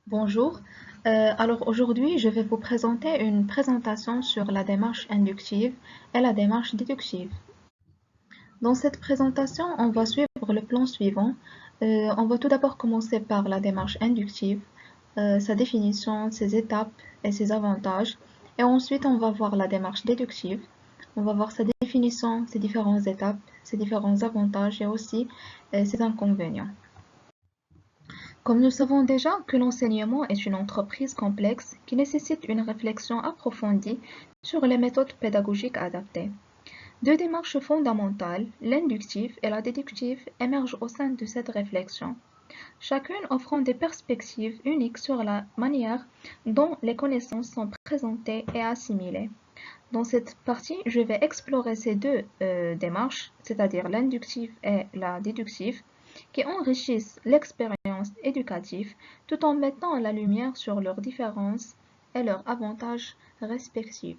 Bonjour. Alors aujourd'hui, je vais vous présenter une présentation sur la démarche inductive et la démarche déductive. Dans cette présentation, on va suivre le plan suivant. On va tout d'abord commencer par la démarche inductive, sa définition, ses étapes et ses avantages. Et ensuite, on va voir la démarche déductive. On va voir sa définition, ses différentes étapes, ses différents avantages et aussi ses inconvénients. Comme nous savons déjà que l'enseignement est une entreprise complexe qui nécessite une réflexion approfondie sur les méthodes pédagogiques adaptées. Deux démarches fondamentales, l'inductive et la déductive, émergent au sein de cette réflexion, chacune offrant des perspectives uniques sur la manière dont les connaissances sont présentées et assimilées. Dans cette partie, je vais explorer ces deux démarches, c'est-à-dire l'inductive et la déductive, qui enrichissent l'expérience éducative tout en mettant la lumière sur leurs différences et leurs avantages respectifs.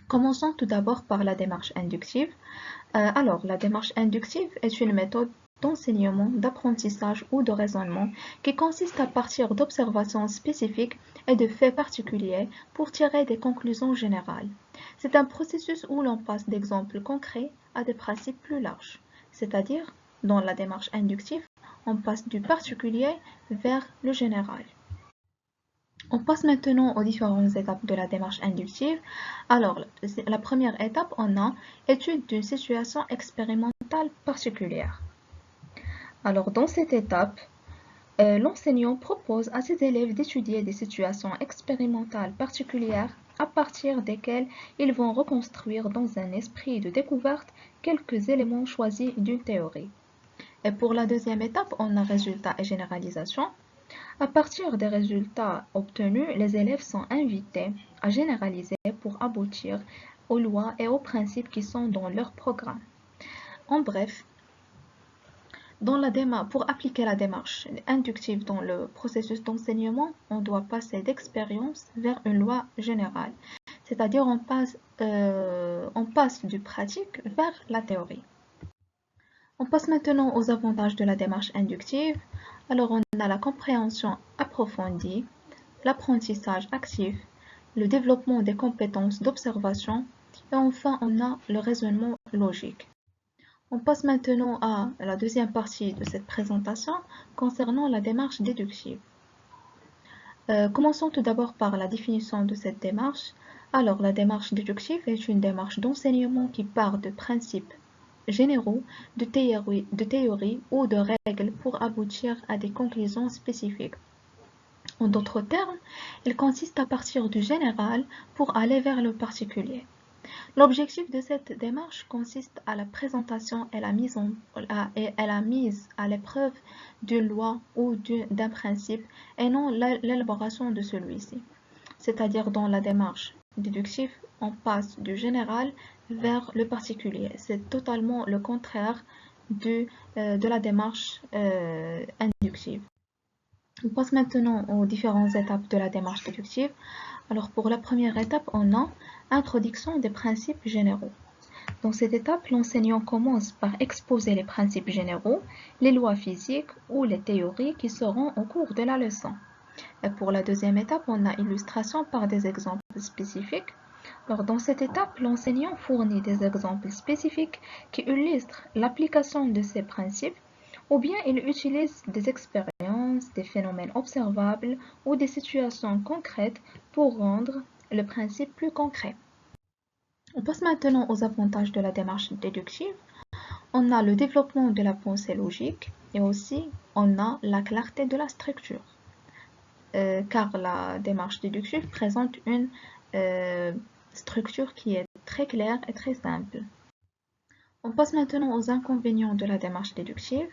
Commençons tout d'abord par la démarche inductive. Alors, la démarche inductive est une méthode d'enseignement, d'apprentissage ou de raisonnement qui consiste à partir d'observations spécifiques et de faits particuliers pour tirer des conclusions générales. C'est un processus où l'on passe d'exemples concrets à des principes plus larges, c'est-à-dire, dans la démarche inductive, on passe du particulier vers le général. On passe maintenant aux différentes étapes de la démarche inductive. Alors, la première étape, on a étude d'une situation expérimentale particulière. Alors, dans cette étape, l'enseignant propose à ses élèves d'étudier des situations expérimentales particulières à partir desquelles ils vont reconstruire dans un esprit de découverte quelques éléments choisis d'une théorie. Et pour la deuxième étape, on a résultats et généralisation. À partir des résultats obtenus, les élèves sont invités à généraliser pour aboutir aux lois et aux principes qui sont dans leur programme. En bref, pour appliquer la démarche inductive dans le processus d'enseignement, on doit passer d'expérience vers une loi générale, c'est-à-dire on passe du pratique vers la théorie. On passe maintenant aux avantages de la démarche inductive. Alors on a la compréhension approfondie, l'apprentissage actif, le développement des compétences d'observation et enfin on a le raisonnement logique. On passe maintenant à la deuxième partie de cette présentation concernant la démarche déductive. Commençons tout d'abord par la définition de cette démarche. Alors la démarche déductive est une démarche d'enseignement qui part de principes généraux, de théories ou de règles pour aboutir à des conclusions spécifiques. En d'autres termes, il consiste à partir du général pour aller vers le particulier. L'objectif de cette démarche consiste à la présentation et la mise à l'épreuve d'une loi ou d'un principe et non l'élaboration de celui-ci. C'est-à-dire dans la démarche déductive, on passe du général vers le particulier. C'est totalement le contraire de la démarche inductive. On passe maintenant aux différentes étapes de la démarche déductive. Alors pour la première étape, on a introduction des principes généraux. Dans cette étape, l'enseignant commence par exposer les principes généraux, les lois physiques ou les théories qui seront au cours de la leçon. Et pour la deuxième étape, on a illustration par des exemples spécifiques. Alors, dans cette étape, l'enseignant fournit des exemples spécifiques qui illustrent l'application de ces principes, ou bien il utilise des expériences, des phénomènes observables ou des situations concrètes pour rendre le principe plus concret. On passe maintenant aux avantages de la démarche déductive. On a le développement de la pensée logique et aussi on a la clarté de la structure. Car la démarche déductive présente une structure qui est très claire et très simple. On passe maintenant aux inconvénients de la démarche déductive.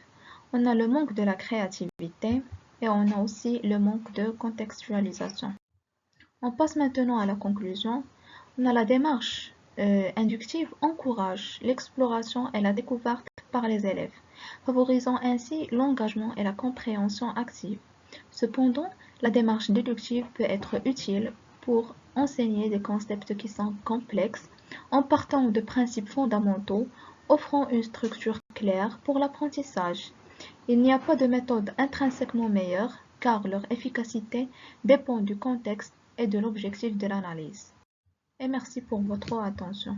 On a le manque de la créativité et on a aussi le manque de contextualisation. On passe maintenant à la conclusion. On a la démarche inductive encourage l'exploration et la découverte par les élèves, favorisant ainsi l'engagement et la compréhension active. Cependant, la démarche déductive peut être utile pour enseigner des concepts qui sont complexes en partant de principes fondamentaux, offrant une structure claire pour l'apprentissage. Il n'y a pas de méthode intrinsèquement meilleure, car leur efficacité dépend du contexte et de l'objectif de l'analyse. Et merci pour votre attention.